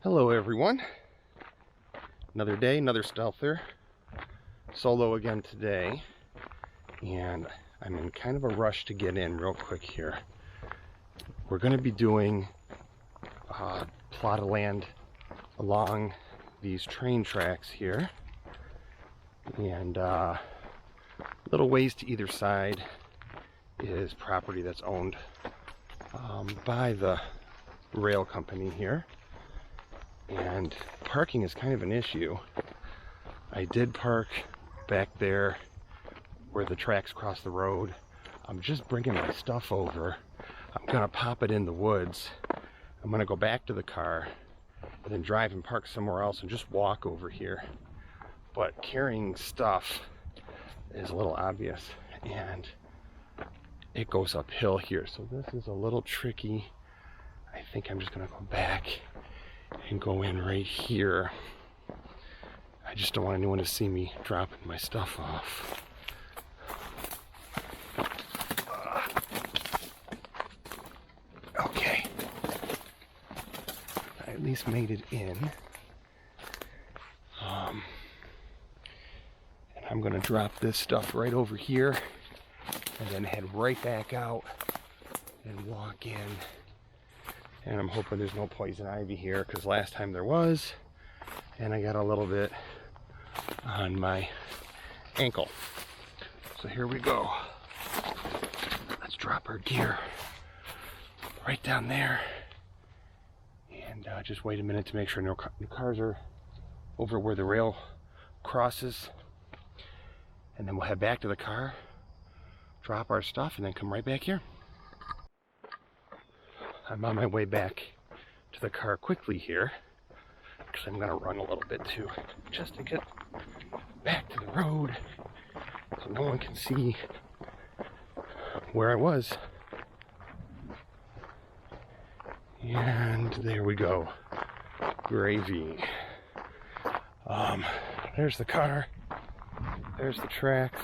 Hello everyone, another day, another stealther, solo again today, and I'm in kind of a rush to get in real quick here. We're going to be doing a plot of land along these train tracks here, and little ways to either side is property that's owned by the rail company here. And parking is kind of an issue. I did park back there where the tracks cross the road. I'm just bringing my stuff over. I'm gonna pop it in the woods. I'm gonna go back to the car and then drive and park somewhere else and just walk over here. But carrying stuff is a little obvious and it goes uphill here. So this is a little tricky. I think I'm just gonna go back and go in right here. I just don't want anyone to see me dropping my stuff off. Okay. I at least made it in. And I'm gonna drop this stuff right over here and then head right back out and walk in. And I'm hoping there's no poison ivy here, because last time there was, and I got a little bit on my ankle. So here we go. Let's drop our gear right down there. And just wait a minute to make sure no cars are over where the rail crosses. And then we'll head back to the car, drop our stuff, and then come right back here. I'm on my way back to the car quickly here, because I'm going to run a little bit too, just to get back to the road so no one can see where I was. And there we go. Gravy. There's the car. There's the tracks.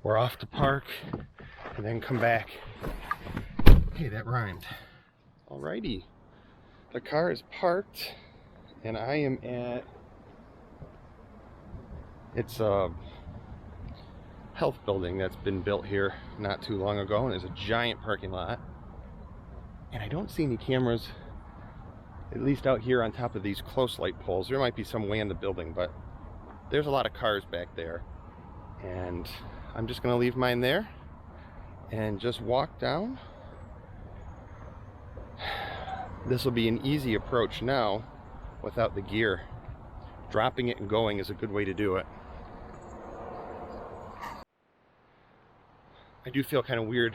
We're off to park and then come back. Hey, that rhymed. Alrighty. The car is parked and I am at, it's a health building that's been built here not too long ago, and there's a giant parking lot. And I don't see any cameras, at least out here on top of these close light poles. There might be some way in the building, but there's a lot of cars back there. And I'm just gonna leave mine there and just walk down. This will be an easy approach now without the gear. Dropping it and going is a good way to do it. I do feel kind of weird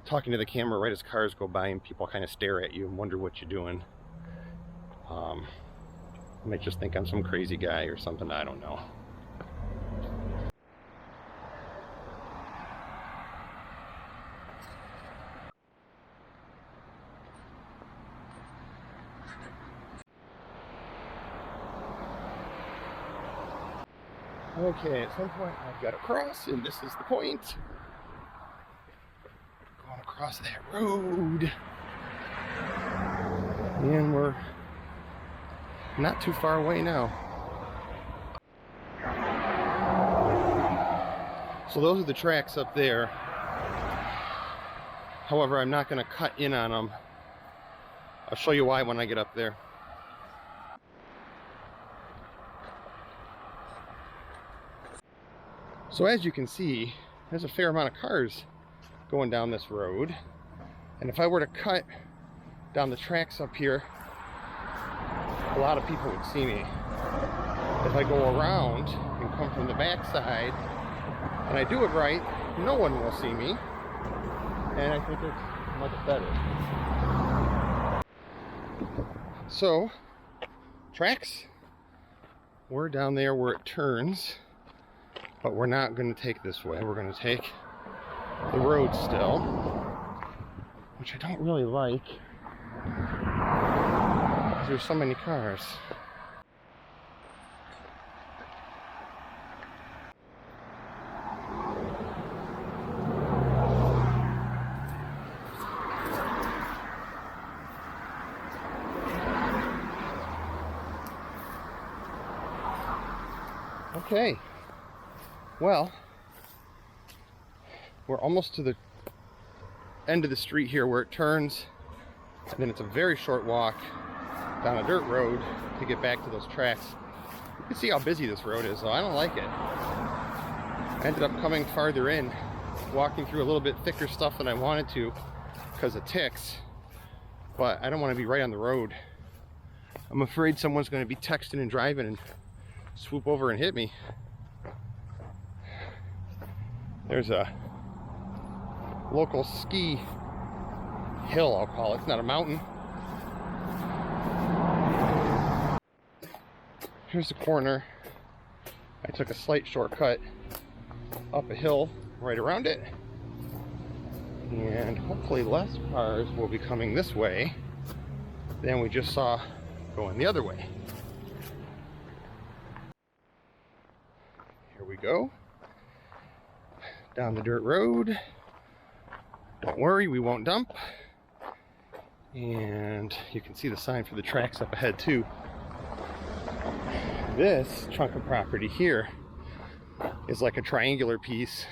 talking to the camera right as cars go by and people kind of stare at you and wonder what you're doing. You might just think I'm some crazy guy or something, I don't know. Okay, at some point I've got to cross, and this is the point. Going across that road. And we're not too far away now. So those are the tracks up there. However, I'm not going to cut in on them. I'll show you why when I get up there. So as you can see, there's a fair amount of cars going down this road. And if I were to cut down the tracks up here, a lot of people would see me. If I go around and come from the back side, and I do it right, no one will see me. And I think it's much better. So, tracks, we're down there where it turns. But we're not going to take this way. We're going to take the road still, which I don't really like because there's so many cars. Okay, well, we're almost to the end of the street here where it turns, and then it's a very short walk down a dirt road to get back to those tracks. You can see how busy this road is, so I don't like it. I ended up coming farther in, walking through a little bit thicker stuff than I wanted to because of ticks, but I don't want to be right on the road. I'm afraid someone's going to be texting and driving and swoop over and hit me. There's a local ski hill, I'll call it. It's not a mountain. Here's the corner. I took a slight shortcut up a hill right around it, and hopefully less cars will be coming this way than we just saw going the other way. Here we go, down the dirt road. Don't worry, we won't dump. And you can see the sign for the tracks up ahead too. This chunk of property here is like a triangular piece,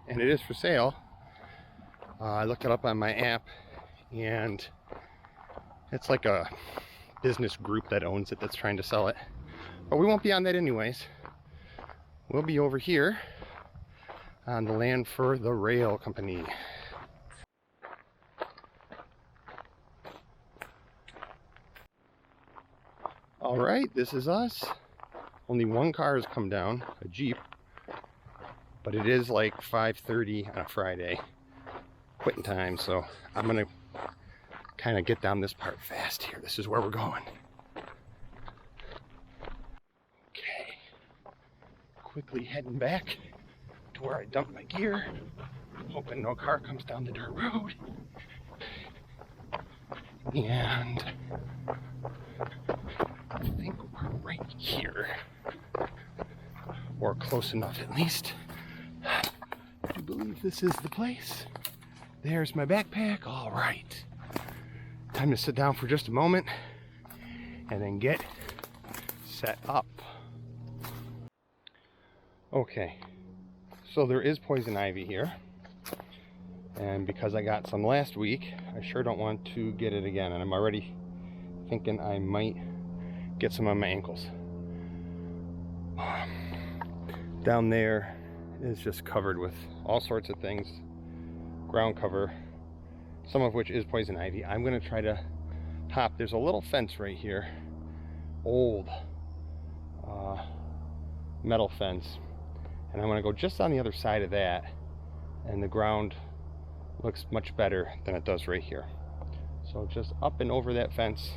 and it is for sale. I looked it up on my app, and it's like a business group that owns it that's trying to sell it. But we won't be on that anyways. We'll be over here on the land for the rail company. All right, this is us. Only one car has come down, a Jeep, but it is like 5:30 on a Friday, quitting time, so I'm gonna kind of get down this part fast here. This is where we're going. Okay, quickly heading back to where I dumped my gear, hoping no car comes down the dirt road. And I think we're right here, or close enough at least. I believe this is the place. There's my backpack. All right, time to sit down for just a moment and then get set up. Okay, so there is poison ivy here, and because I got some last week, I sure don't want to get it again, and I'm already thinking I might get some on my ankles. Down there is just covered with all sorts of things, ground cover, some of which is poison ivy. I'm gonna try to hop. There's a little fence right here, old metal fence, and I'm gonna go just on the other side of that, and the ground looks much better than it does right here. So just up and over that fence,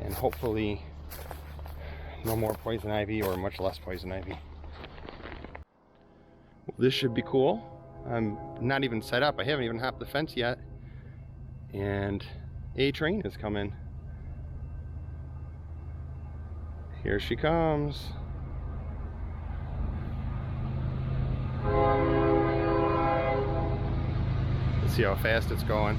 and hopefully no more poison ivy, or much less poison ivy. Well, this should be cool. I'm not even set up. I haven't even hopped the fence yet, and a train is coming. Here she comes. Let's see how fast it's going.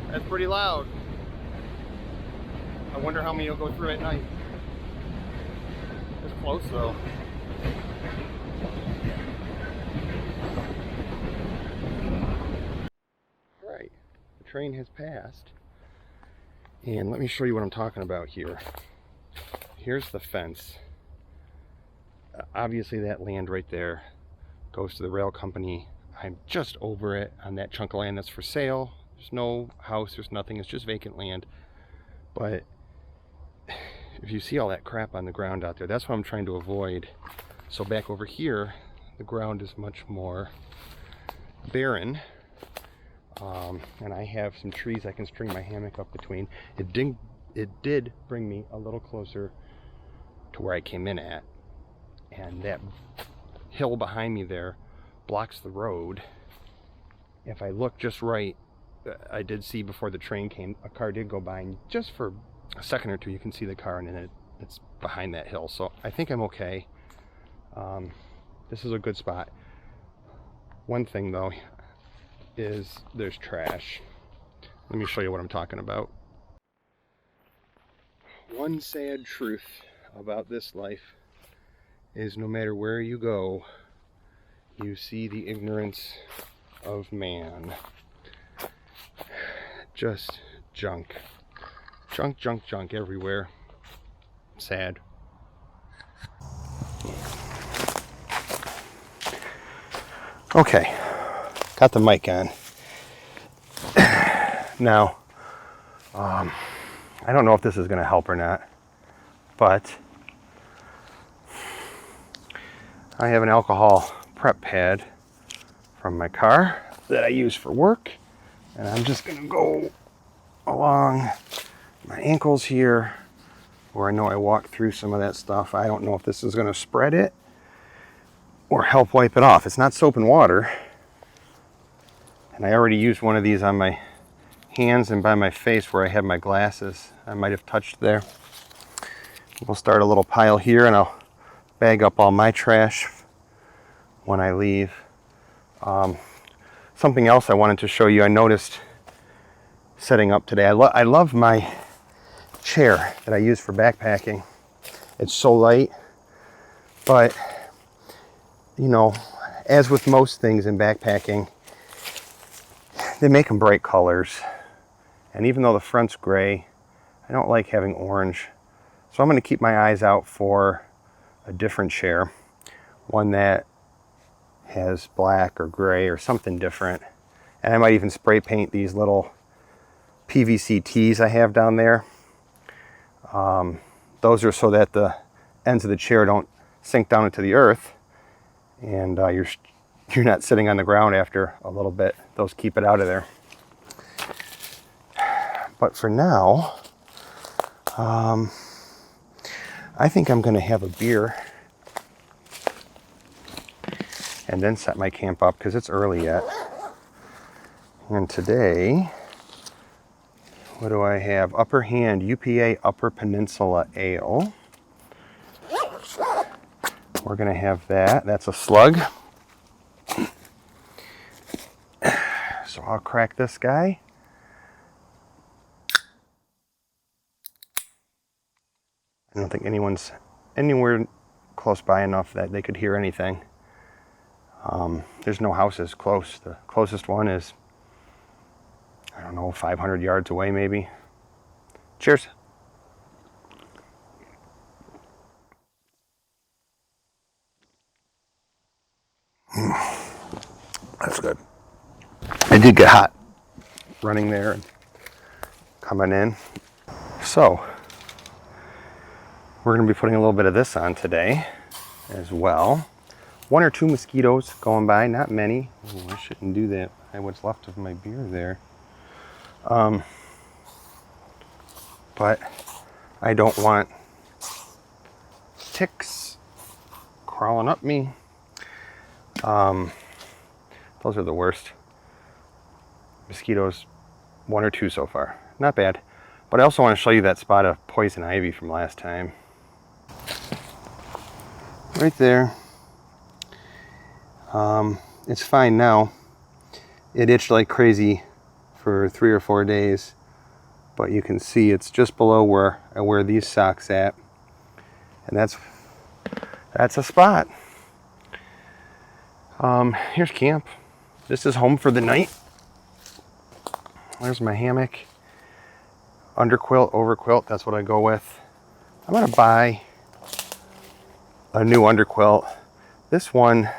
That's pretty loud. I wonder how many will go through at night. It's close though. Right, the train has passed. And let me show you what I'm talking about here. Here's the fence. Obviously that land right there goes to the rail company. I'm just over it on that chunk of land that's for sale. There's no house, there's nothing, it's just vacant land. But if you see all that crap on the ground out there, that's what I'm trying to avoid. So back over here, the ground is much more barren. And I have some trees I can string my hammock up between. It did bring me a little closer to where I came in at. And that hill behind me there blocks the road. If I look just right, I did see before the train came, a car did go by, and just for a second or two you can see the car, and then it it's behind that hill, so I think I'm okay. This is a good spot. One thing though is there's trash. Let me show you what I'm talking about. One sad truth about this life is no matter where you go, you see the ignorance of man. Just junk. Junk, junk, junk everywhere. Sad. Okay, got the mic on. Now, I don't know if this is going to help or not, but I have an alcohol prep pad from my car that I use for work, and I'm just going to go along my ankles here where I know I walked through some of that stuff. I don't know if this is going to spread it or help wipe it off. It's not soap and water, and I already used one of these on my hands and by my face where I have my glasses. I might have touched there. We'll start a little pile here, and I'll bag up all my trash when I leave. Something else I wanted to show you, I noticed setting up today. I love my chair that I use for backpacking. It's so light, but you know, as with most things in backpacking, they make them bright colors. And even though the front's gray, I don't like having orange. So I'm going to keep my eyes out for a different chair, one that has black or gray or something different. And I might even spray paint these little PVC tees I have down there. Those are so that the ends of the chair don't sink down into the earth, and you're not sitting on the ground after a little bit. Those keep it out of there. But for now, I think I'm going to have a beer and then set my camp up because it's early yet. And today, what do I have? Upper Hand UPA Upper Peninsula Ale. We're going to have that. That's a slug. So I'll crack this guy. I don't think anyone's anywhere close by enough that they could hear anything. There's no houses close. The closest one is, I don't know, 500 yards away maybe. Cheers. That's good. It did get hot running there and coming in. So we're going to be putting a little bit of this on today as well. 1 or 2 mosquitoes going by, not many. Ooh, I shouldn't do that. I have what's left of my beer there. But I don't want ticks crawling up me. Those are the worst. Mosquitoes, 1 or 2 so far. Not bad. But I also want to show you that spot of poison ivy from last time. Right there. It's fine now. It itched like crazy for 3 or 4 days, but you can see it's just below where I wear these socks at, and that's a spot. Here's camp. This is home for the night. There's my hammock, underquilt, overquilt. That's what I go with. I'm gonna buy a new underquilt. This one,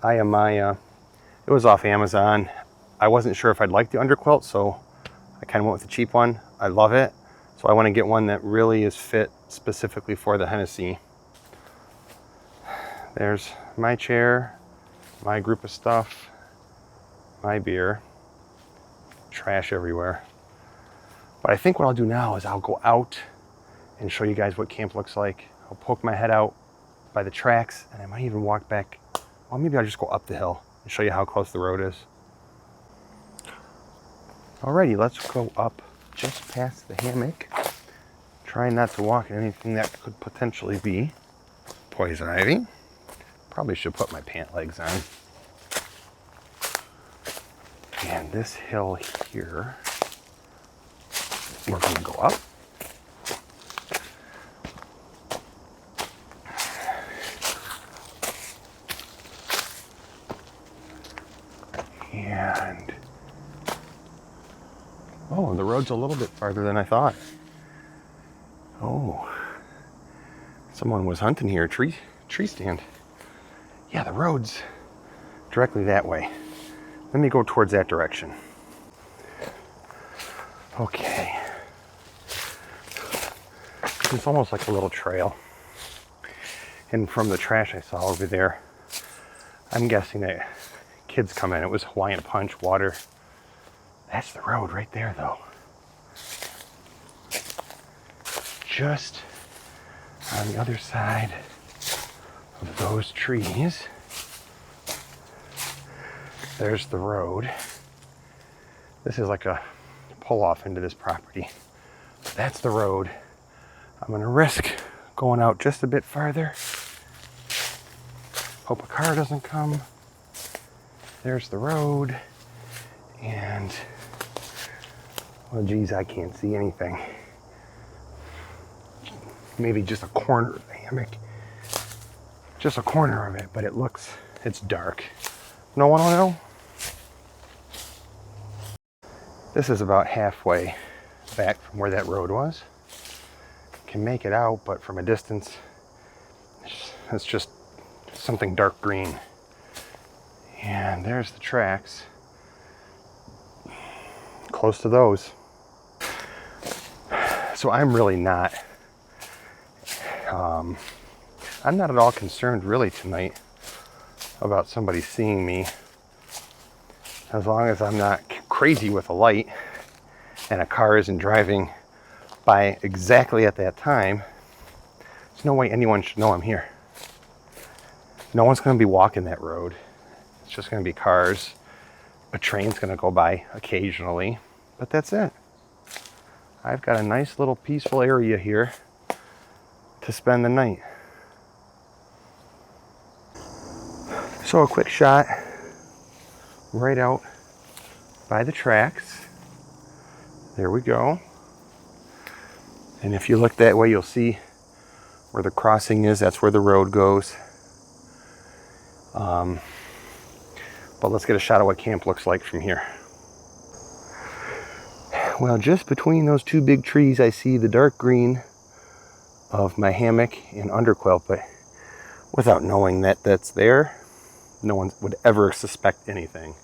it was off Amazon. I wasn't sure if I'd like the underquilt, so I kind of went with the cheap one. I love it, so I want to get one that really is fit specifically for the Hennessy. There's my chair, my group of stuff, my beer, trash everywhere. But I think what I'll do now is I'll go out and show you guys what camp looks like. I'll poke my head out by the tracks, and I might even walk back. Well, maybe I'll just go up the hill and show you how close the road is. Alrighty, let's go up just past the hammock. Try not to walk in anything that could potentially be poison ivy. Probably should put my pant legs on. And this hill here, we're going to go up. And, oh, the road's a little bit farther than I thought. Oh, someone was hunting here, tree stand. Yeah, the road's directly that way. Let me go towards that direction. Okay. It's almost like a little trail. And from the trash I saw over there, I'm guessing that kids come in. It was Hawaiian Punch, water. That's the road right there, though. Just on the other side of those trees, there's the road. This is like a pull off into this property. That's the road. I'm gonna risk going out just a bit farther. Hope a car doesn't come. There's the road. And, well, geez, I can't see anything. Maybe just a corner of the hammock. Just a corner of it, but it's dark. No one will know. This is about halfway back from where that road was. Can make it out, but from a distance, it's just something dark green. And there's the tracks. Close to those. So I'm really not, I'm not at all concerned really tonight about somebody seeing me, as long as I'm not crazy with a light and a car isn't driving by exactly at that time. There's no way anyone should know I'm here. No one's going to be walking that road. It's just going to be cars. A train's going to go by occasionally, but that's it. I've got a nice little peaceful area here to spend the night. So a quick shot right out by the tracks. There we go. And if you look that way, you'll see where the crossing is. That's where the road goes. But let's get a shot of what camp looks like from here. Well, just between those two big trees, I see the dark green of my hammock and underquilt, but without knowing that that's there, no one would ever suspect anything.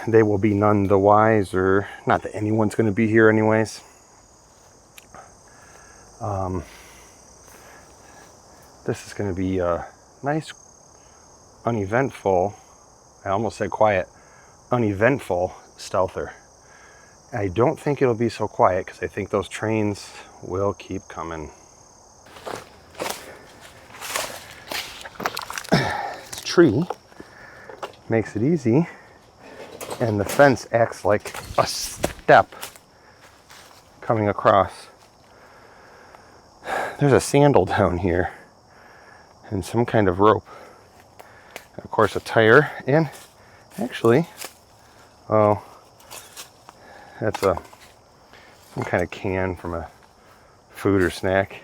They will be none the wiser. Not that anyone's going to be here anyways. This is going to be a nice, uneventful, I almost said quiet, uneventful stealther. I don't think it'll be so quiet because I think those trains will keep coming. This tree makes it easy, and the fence acts like a step coming across. There's a sandal down here and some kind of rope. And of course a tire, and actually, oh, that's some kind of can from a food or snack.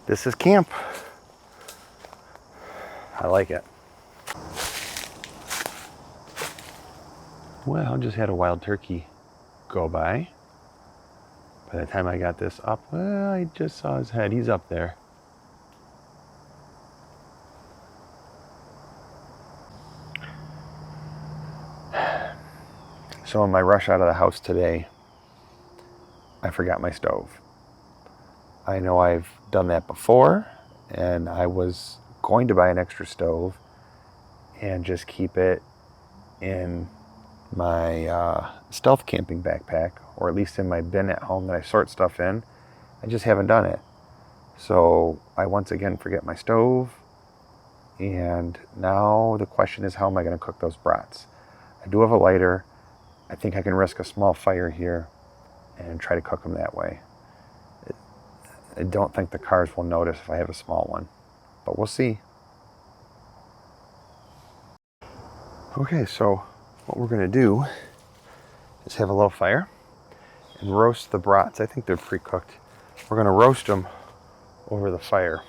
This is camp. I like it. Well, just had a wild turkey go by. By the time I got this up, well, I just saw his head. He's up there. So in my rush out of the house today, I forgot my stove. I know I've done that before, and I was going to buy an extra stove and just keep it in my stealth camping backpack, or at least in my bin at home that I sort stuff in. I just haven't done it. So I once again forget my stove, and now the question is, how am I going to cook those brats? I do have a lighter. I think I can risk a small fire here and try to cook them that way. I don't think the cars will notice if I have a small one, but we'll see. Okay, so what we're gonna do is have a little fire and roast the brats. I think they're pre-cooked. We're gonna roast them over the fire.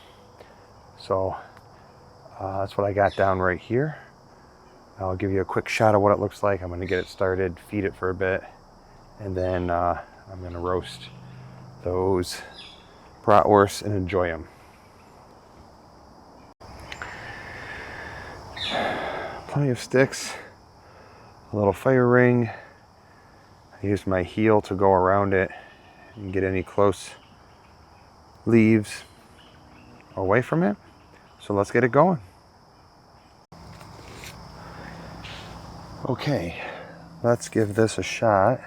So that's what I got down right here. I'll give you a quick shot of what it looks like. I'm gonna get it started, feed it for a bit, and then I'm gonna roast those bratwursts and enjoy them. Plenty of sticks, a little fire ring. I used my heel to go around it and get any close leaves away from it. So let's get it going. Okay, let's give this a shot.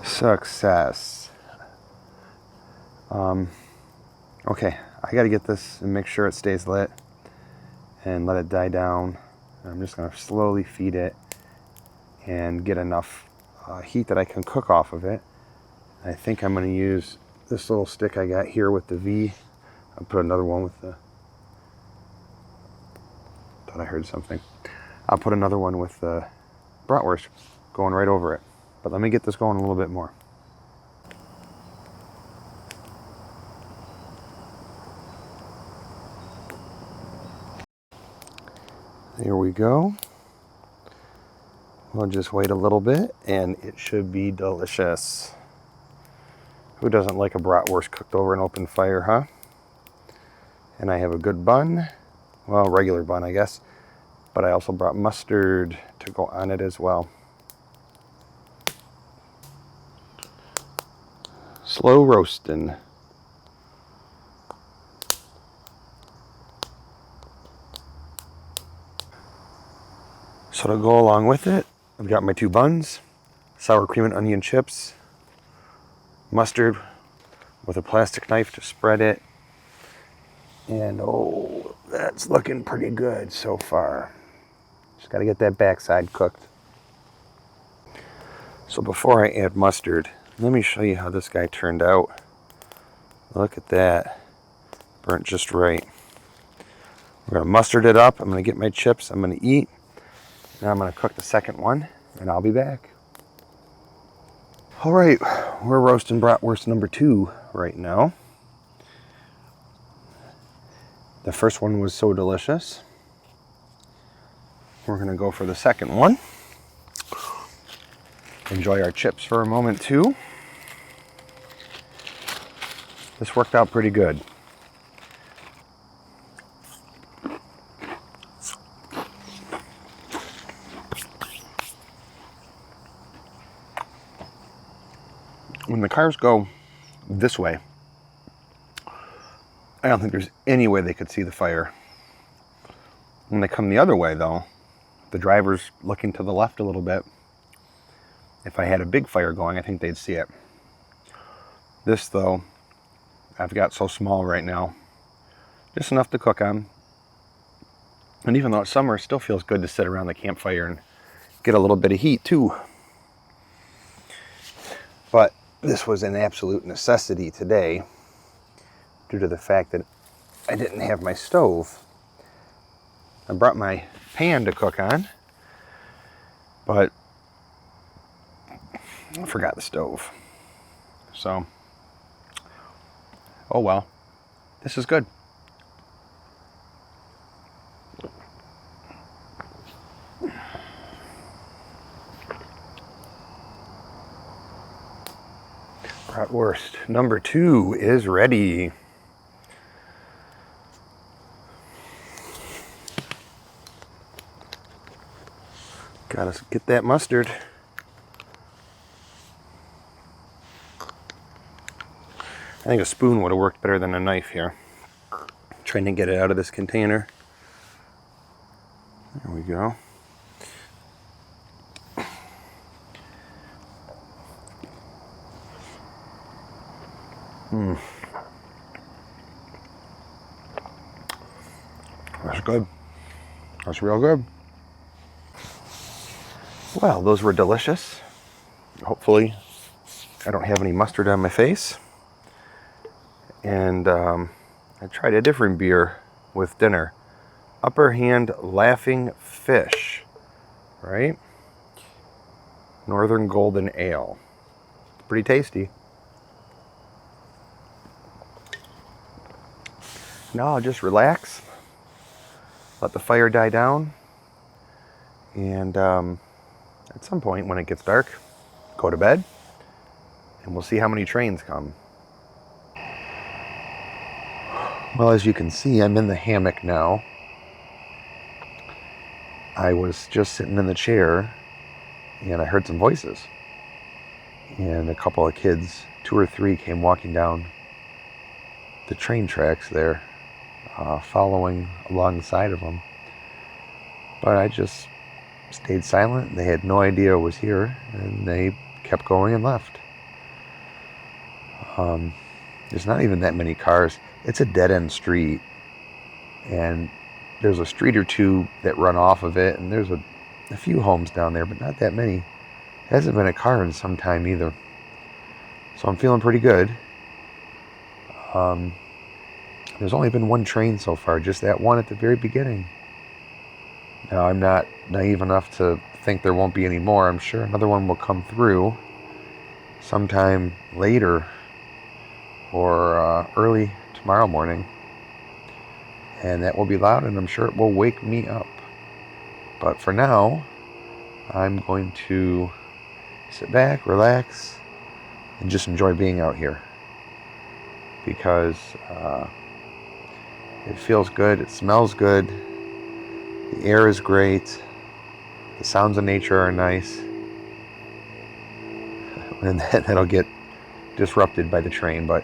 Success. Okay, I gotta get this and make sure it stays lit and let it die down. I'm just gonna slowly feed it and get enough heat that I can cook off of it. I think I'm gonna use this little stick I got here with the V. I'll put another one with the, thought I heard something. I'll put another one with the bratwurst going right over it. But let me get this going a little bit more. There we go. We'll just wait a little bit and it should be delicious. Who doesn't like a bratwurst cooked over an open fire, huh? And I have a good bun. Well, regular bun, I guess. But I also brought mustard to go on it as well. Slow roasting. So to go along with it, I've got my 2 buns, sour cream and onion chips, mustard with a plastic knife to spread it, and oh, that's looking pretty good so far. Just gotta get that backside cooked. So before I add mustard, let me show you how this guy turned out. Look at that, burnt just right. We're gonna mustard it up, I'm gonna get my chips, I'm gonna eat. Now I'm gonna cook the second one and I'll be back. All right, we're roasting bratwurst number 2 right now. The first one was so delicious. We're gonna go for the second one. Enjoy our chips for a moment too. This worked out pretty good. When the cars go this way, I don't think there's any way they could see the fire. When they come the other way though, the driver's looking to the left a little bit. If I had a big fire going, I think they'd see it. This though, I've got so small right now, just enough to cook on. And even though it's summer, it still feels good to sit around the campfire and get a little bit of heat too. But this was an absolute necessity today due to the fact that I didn't have my stove. I brought my pan to cook on, but I forgot the stove. So, oh well, this is good. Bratwurst number 2 is ready. Gotta get that mustard. I think a spoon would have worked better than a knife here. Trying to get it out of this container. There we go. That's good. That's real good. Well, those were delicious. Hopefully I don't have any mustard on my face. And I tried a different beer with dinner. Upper Hand Laughing Fish, right? Northern Golden Ale. Pretty tasty. Now I'll just relax, let the fire die down, and at some point when it gets dark, go to bed, and we'll see how many trains come. Well, as you can see, I'm in the hammock now. I was just sitting in the chair, and I heard some voices. And a couple of kids, 2 or 3, came walking down the train tracks there, following alongside of them. But I just stayed silent. They had no idea I was here, and they kept going and left. There's not even that many cars. It's a dead-end street, and there's a street or two that run off of it, and there's a few homes down there, but not that many. Hasn't been a car in some time either. So I'm feeling pretty good. There's only been one train so far, just that one at the very beginning. Now, I'm not naive enough to think there won't be any more. I'm sure another one will come through sometime later or early tomorrow morning. And that will be loud, and I'm sure it will wake me up. But for now, I'm going to sit back, relax, and just enjoy being out here. Because it feels good, it smells good, the air is great, the sounds of nature are nice, and that'll get disrupted by the train, but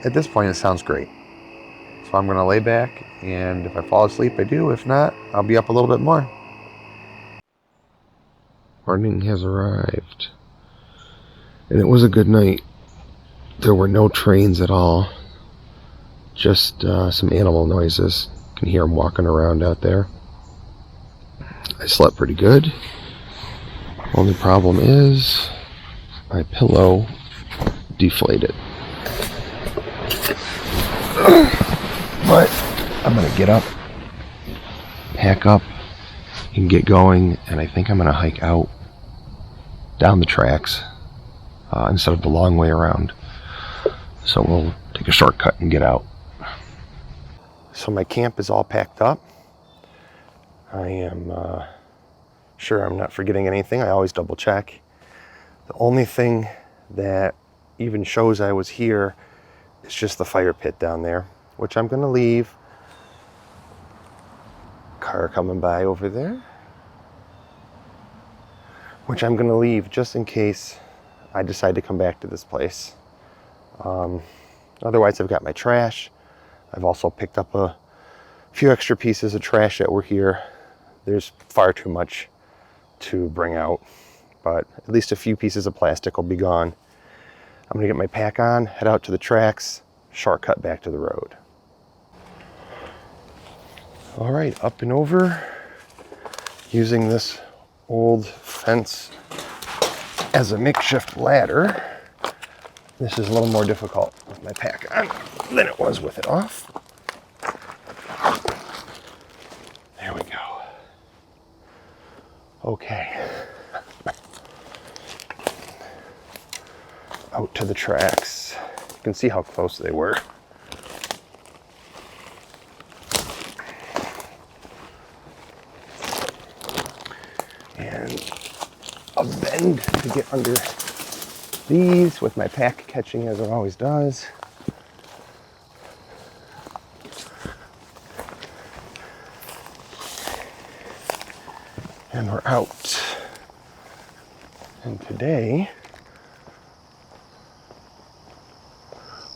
at this point it sounds great. So I'm going to lay back, and if I fall asleep, I do. If not, I'll be up a little bit more. Morning has arrived, and it was a good night. There were no trains at all, just some animal noises. You can hear them walking around out there. I slept pretty good. Only problem is my pillow deflated. But I'm going to get up, pack up, and get going, and I think I'm going to hike out down the tracks instead of the long way around. So we'll take a shortcut and get out. So my camp is all packed up. I am sure I'm not forgetting anything. I always double check. The only thing that even shows I was here is just the fire pit down there, which I'm going to leave. Car coming by over there. Which I'm going to leave just in case I decide to come back to this place. Otherwise, I've got my trash. I've also picked up a few extra pieces of trash that were here. There's far too much to bring out, but at least a few pieces of plastic will be gone. I'm gonna get my pack on, head out to the tracks, shortcut back to the road. All right, up and over, using this old fence as a makeshift ladder. This is a little more difficult with my pack on than it was with it off. There we go. Okay. Out to the tracks. You can see how close they were. And a bend to get under these with my pack catching as it always does. And we're out. And today,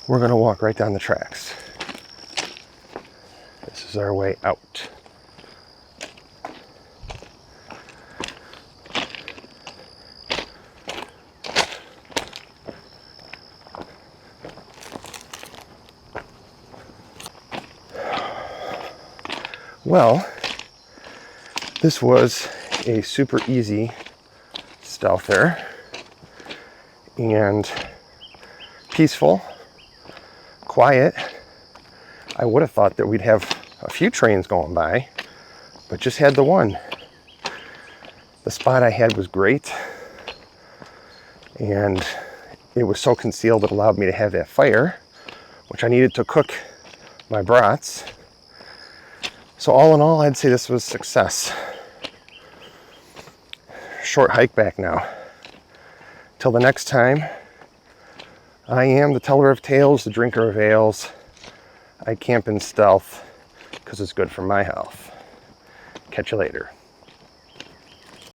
we're gonna walk right down the tracks. is our way out. Well, this was a super easy stealther and peaceful, quiet. I would have thought that we'd have a few trains going by, but just had the one. The spot I had was great, and it was so concealed it allowed me to have that fire, which I needed to cook my brats. So all in all, I'd say this was a success. Short hike back now. Till the next time, I am the teller of tales, the drinker of ales. I camp in stealth because it's good for my health. Catch you later.